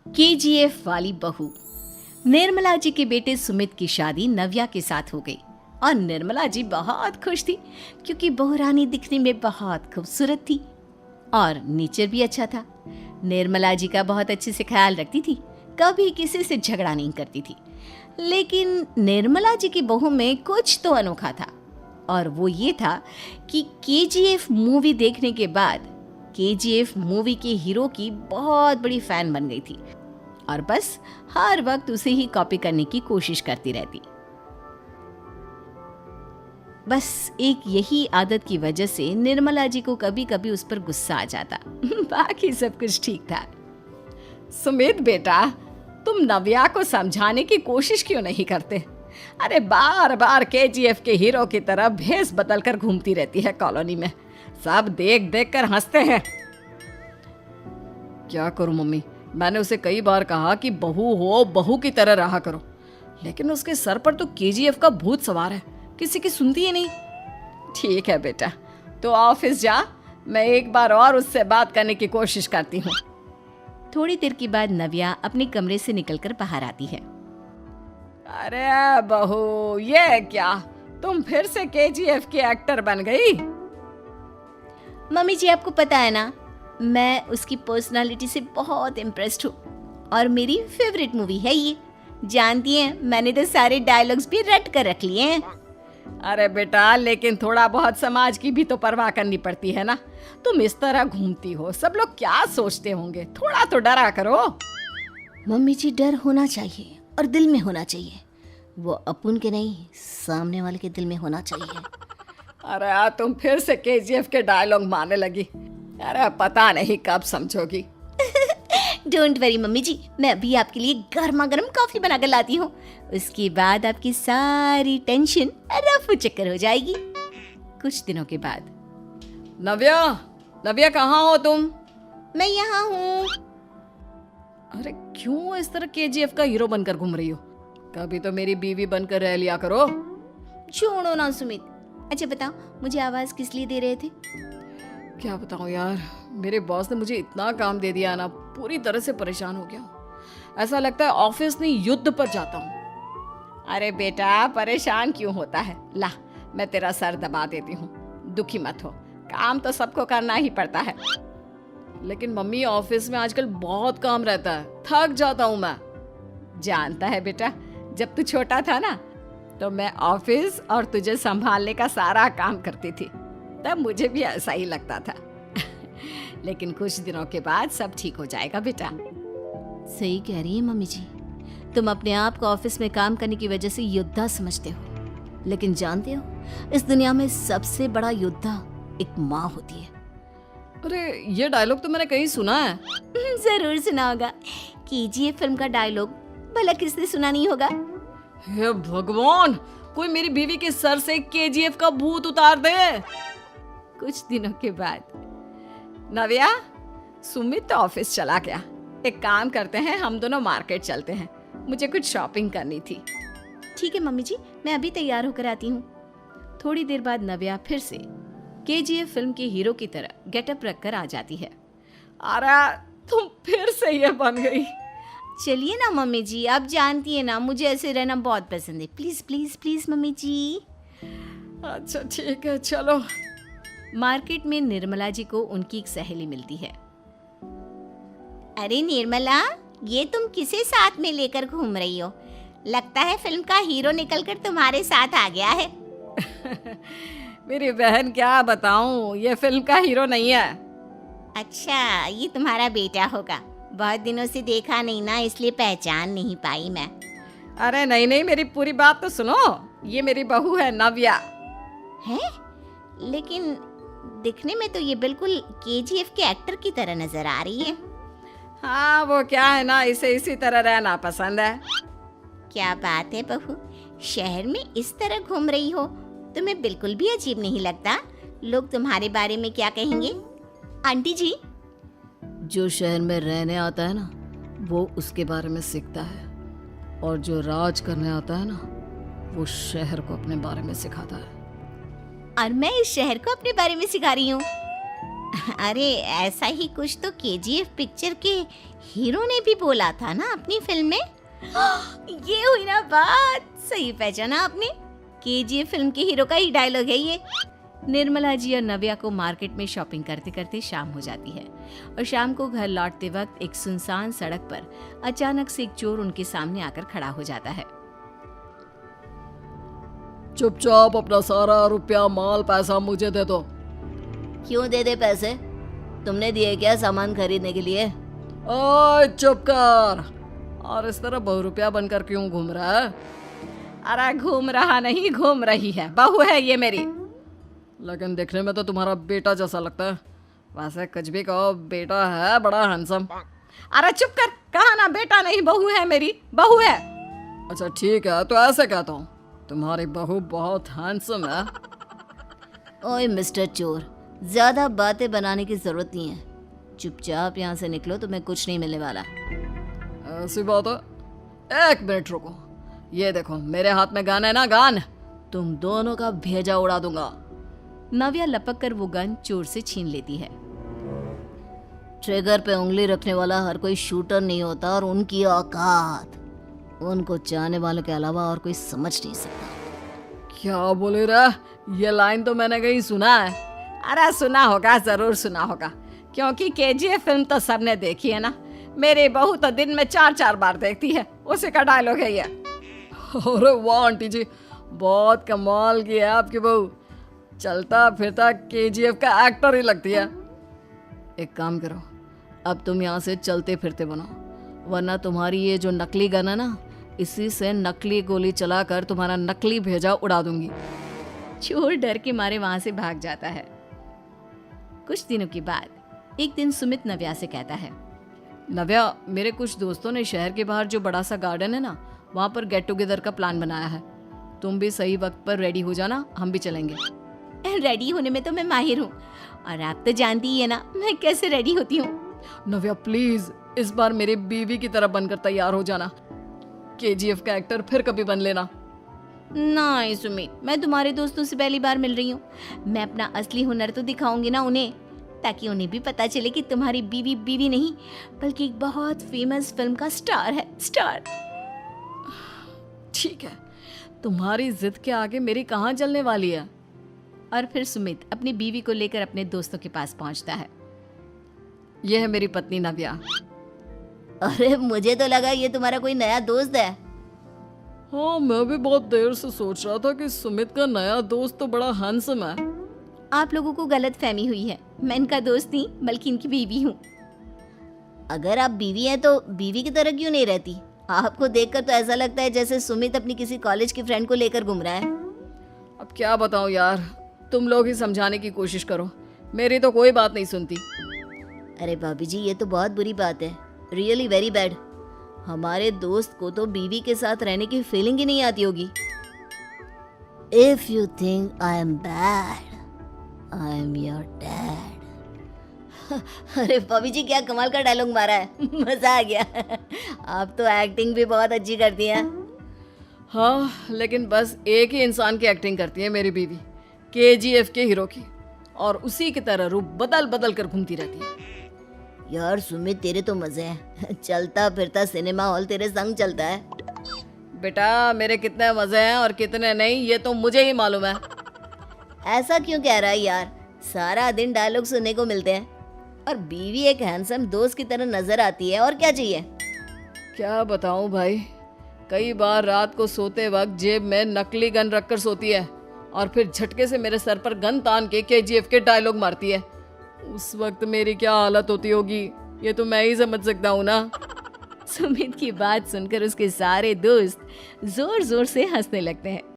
KGF वाली बहू। निर्मला जी के बेटे सुमित की शादी नव्या के साथ हो गई और निर्मला जी बहुत खुश थी क्योंकि बहू रानी दिखने में बहुत खूबसूरत थी और नेचर भी अच्छा था। निर्मला जी का बहुत अच्छे से ख्याल रखती थी, कभी किसी से झगड़ा नहीं करती थी। लेकिन निर्मला जी की बहू में कुछ तो अनोखा था और वो ये था कि केजीएफ मूवी देखने के बाद केजीएफ मूवी के हीरो की बहुत बड़ी फैन बन गई थी और बस हर वक्त उसे ही कॉपी करने की कोशिश करती रहती। बस एक यही आदत की वजह से निर्मला जी को कभी कभी उस पर गुस्सा आ जाता। बाकी सब कुछ ठीक था। सुमित बेटा, तुम नव्या को समझाने की कोशिश क्यों नहीं करते? अरे बार बार केजीएफ के हीरो की तरह भेस बदल कर घूमती रहती है कॉलोनी में, सब देख देख कर हंसते हैं। क्या करूं मम्मी, मैंने उसे कई बार कहा कि बहू हो, बहू की तरह रहा करो, लेकिन उसके सर पर तो केजीएफ का भूत सवार है, किसी की सुनती ही नहीं। ठीक है बेटा, तो ऑफिस जा, मैं एक बार और उससे बात करने की कोशिश करती हूँ। थोड़ी देर के बाद नव्या अपने कमरे से निकलकर बाहर आती है। अरे बहू, ये क्या, तुम फिर से केजीएफ की एक्टर बन गई? मम्मी जी, आपको पता है ना, मैं उसकी पर्सनालिटी से बहुत इम्प्रेस्ड हूँ और मेरी फेवरेट मूवी है ये। जानती हैं, मैंने तो सारे डायलॉग्स भी रट कर रख लिए हैं। अरे बेटा, लेकिन थोड़ा बहुत समाज की भी तो परवाह करनी पड़ती है ना। तुम इस तरह घूमती हो, सब लोग क्या सोचते होंगे, थोड़ा तो डरा करो। मम्मी जी, डर होना चाहिए और दिल में होना चाहिए, वो अपन के नहीं, सामने वाले के दिल में होना चाहिए। अरे तुम फिर से केजीएफ के डायलॉग मारने लगी। अरे पता नहीं कब समझोगी। डोंट वरी मम्मी जी, मैं अभी आपके लिए गर्मा गर्म कॉफी बनाकर लाती हूँ, उसके बाद आपकी सारी टेंशन रफू चक्कर हो जाएगी। कुछ दिनों के बाद। नव्या, नव्या कहाँ हो तुम? मैं यहाँ हूँ। अरे क्यों इस तरह केजीएफ का हीरो बनकर घूम रही हो? कभी तो मेरी बीवी बनकर रह लिया करो। छोड़ो ना सुमित। अच्छा बताओ, मुझे आवाज किस लिए दे रहे थे? क्या बताऊं यार, मेरे बॉस ने मुझे इतना काम दे दिया ना, पूरी तरह से परेशान हो गया हूं। ऐसा लगता है ऑफिस नहीं, युद्ध पर जाता हूँ। अरे बेटा, परेशान क्यों होता है? ला, मैं तेरा सर दबा देती हूँ, दुखी मत हो, काम तो सबको करना ही पड़ता है। लेकिन मम्मी, ऑफिस में आजकल बहुत काम रहता है, थक जाता हूँ मैं। जानता है बेटा, जब तू छोटा था ना, तो मैं ऑफिस और तुझे संभालने का सारा काम करती थी, तब मुझे भी ऐसा ही लगता था। लेकिन कुछ दिनों के बाद सब ठीक हो जाएगा बेटा। सही कह रही है मम्मी जी, तुम अपने आप को ऑफिस में काम करने की वजह से योद्धा समझते हो, लेकिन जानते हो, इस दुनिया में सबसे बड़ा योद्धा एक माँ होती है। अरे ये डायलॉग तो मैंने कहीं सुना है। जरूर सुना होगा, केजीएफ फिल्म का डायलॉग, भला किसने सुना नहीं होगा? हे भगवान, कोई मेरी बीवी के सर से केजीएफ का भूत उतार दे। कुछ दिनों के बाद। नव्या, सुमित तो ऑफिस चला गया, एक काम करते हैं, हम दोनों मार्केट चलते हैं, मुझे कुछ शॉपिंग करनी थी। ठीक है मम्मी जी, मैं अभी तैयार होकर आती हूँ। थोड़ी देर बाद नव्या फिर से केजीएफ फिल्म के हीरो की तरह गेटअप रखकर आ जाती है। अरे तुम फिर से ये बन गई। चलिए ना मम्मी जी, आप जानती है ना, मुझे ऐसे रहना बहुत पसंद है। प्लीज प्लीज प्लीज मम्मी जी। अच्छा ठीक है, चलो। मार्केट में निर्मला जी को उनकी एक सहेली मिलती है। अरे निर्मला, ये तुम किसे साथ में लेकर घूम रही हो? लगता है फिल्म का हीरो निकलकर तुम्हारे साथ आ गया है। मेरी बहन, क्या बताऊं, ये फिल्म का हीरो नहीं है। अच्छा, ये तुम्हारा बेटा होगा, बहुत दिनों से देखा नहीं ना, इसलिए पहचान नहीं पाई मैं। अरे नहीं नहीं, मेरी पूरी बात तो सुनो, ये मेरी बहू है नव्या। है? लेकिन दिखने में तो ये बिल्कुल केजीएफ के एक्टर की तरह नजर आ रही है। हाँ, वो क्या है ना, इसे इसी तरह रहना पसंद है। क्या बात है बहू, शहर में इस तरह घूम रही हो, तुम्हें बिल्कुल भी अजीब नहीं लगता? लोग तुम्हारे बारे में क्या कहेंगे? आंटी जी, जो शहर में रहने आता है ना, वो उसके बारे में सीखता है, और जो राज करने आता है ना, वो शहर को अपने बारे में सिखाता है। और मैं इस शहर को अपने बारे में सिखा रही हूँ। अरे ऐसा ही कुछ तो केजीएफ पिक्चर के हीरो ने भी बोला था ना अपनी फिल्म में। ये हुई ना बात, सही पहचाना आपने। केजीएफ फिल्म के हीरो का ही डायलॉग है ये। निर्मला जी और नव्या को मार्केट में शॉपिंग करते करते शाम हो जाती है और शाम को घर लौटते वक्त एक सुनसान सड़क पर अचानक से एक चोर उनके सामने आकर खड़ा हो जाता है। चुपचाप अपना सारा रुपया माल पैसा मुझे दे दो। क्यों दे दे पैसे? तुमने दिए क्या सामान खरीदने के लिए? ओए चुप कर। और इस तरह बहुरुपया बनकर क्यों घूम रहा है? अरे घूम रहा नहीं, घूम रही है, बहू है ये मेरी। लेकिन देखने में तो तुम्हारा बेटा जैसा लगता है। वैसे कुछ भी कहो, बेटा है बड़ा हैंडसम। अरे चुप कर, कहा ना बेटा नहीं बहू है मेरी, बहू है। अच्छा ठीक है, तो ऐसे कहता हूँ, तुम्हारी बहू बहुत हैंडसम है। ओए मिस्टर चोर, ज्यादा बातें बनाने की जरूरत नहीं है। चुपचाप यहाँ से निकलो, तुम्हें कुछ नहीं मिलने वाला। ऐसी बात है? एक मिनट रुको, ये देखो मेरे हाथ में गन है ना, गन। तुम दोनों का भेजा उड़ा दूंगा। नव्या लपक कर वो गन चोर से छीन लेती है। ट्रिगर पे उंगली रखने वाला हर कोई शूटर नहीं होता और उनकी औकात उनको चाहने वालों के अलावा और कोई समझ नहीं सकता। क्या बोले रे? ये लाइन तो मैंने कहीं सुना है। अरे सुना होगा, जरूर सुना होगा, क्योंकि केजीएफ फिल्म तो सबने देखी है ना। मेरी बहू तो दिन में 4-4 बार देखती है, उसी का डायलॉग है ये। अरे वाह आंटी जी, बहुत कमाल की है आपकी बहू। चलता फिरता केजीएफ का एक्टर ही लगती है। एक काम करो, अब तुम यहाँ से चलते फिरते बनो, वरना तुम्हारी ये जो नकली गन है ना, इसी से नकली गोली चलाकर तुम्हारा नकली भेजा उड़ा दूंगी। चोर डर के मारे वहां से भाग जाता है। कुछ दिनों के बाद एक दिन सुमित नव्या से कहता है, नव्या, मेरे कुछ दोस्तों ने शहर के बाहर जो बड़ा सा गार्डन है ना, वहाँ पर गेट टुगेदर का प्लान बनाया है। तुम भी सही वक्त पर रेडी हो जाना, हम भी चलेंगे। रेडी होने में तो मैं माहिर हूँ, और आप तो जानती ही है ना मैं कैसे रेडी होती हूँ। नव्या प्लीज, इस बार मेरी बीवी की तरह बनकर तैयार हो जाना। केजीएफ का एक्टर फिर कभी बन लेना। नहीं सुमित, मैं तुम्हारे दोस्तों से पहली बार मिल रही हूँ। मैं अपना असली हुनर तो दिखाऊंगी ना उन्हें, ताकि उन्हें भी पता चले कि तुम्हारी बीवी बीवी नहीं बल्कि एक बहुत फेमस फिल्म का स्टार है, स्टार। ठीक है, तुम्हारी जिद के आगे मेरी कहाँ चलने वाली है। और फिर सुमित अपनी बीवी को लेकर अपने दोस्तों के पास पहुंचता है। यह है मेरी पत्नी नव्या। अरे मुझे तो लगा ये तुम्हारा कोई नया दोस्त है। हाँ, मैं भी बहुत देर से सोच रहा था कि सुमित का नया दोस्त तो बड़ा हैंडसम है। आप लोगों को गलत फहमी हुई है, मैं इनका दोस्त नहीं बल्कि इनकी बीवी हूँ। अगर आप बीवी हैं तो बीवी की तरह क्यों नहीं रहती? आपको देखकर तो ऐसा लगता है जैसे सुमित अपनी किसी कॉलेज की फ्रेंड को लेकर घूम रहा है। अब क्या बताऊं यार, तुम लोग ही समझाने की कोशिश करो, मेरी तो कोई बात नहीं सुनती। अरे भाभी जी, ये तो बहुत बुरी बात है, रियली वेरी बैड। हमारे दोस्त को तो बीवी के साथ रहने की फीलिंग ही नहीं आती होगी। If you think I am bad, I am your dad. अरे भाभी जी, क्या कमाल का डायलॉग मारा है, मजा आ गया। आप तो एक्टिंग भी बहुत अच्छी करती हैं। हाँ, लेकिन बस एक ही इंसान की एक्टिंग करती है मेरी बीवी, केजीएफ के हीरो की, और उसी की तरह रूप बदल बदल कर घूमती रहती है। यार सुमित, तेरे तो मजे हैं, चलता फिरता सिनेमा हॉल तेरे संग चलता है। बेटा, मेरे कितने मजे हैं और कितने नहीं ये तो मुझे ही मालूम है। ऐसा क्यों कह रहा है यार, सारा दिन डायलॉग सुनने को मिलते हैं और बीवी एक हैंडसम दोस्त की तरह नजर आती है, और क्या चाहिए। क्या बताऊं भाई, कई बार रात को सोते वक्त जेब में नकली गन रखकर सोती है और फिर झटके से मेरे सर पर गन तान के केजीएफ के डायलॉग मारती है। उस वक्त मेरी क्या हालत होती होगी ये तो मैं ही समझ सकता हूँ ना। सुमित की बात सुनकर उसके सारे दोस्त जोर जोर से हंसने लगते हैं।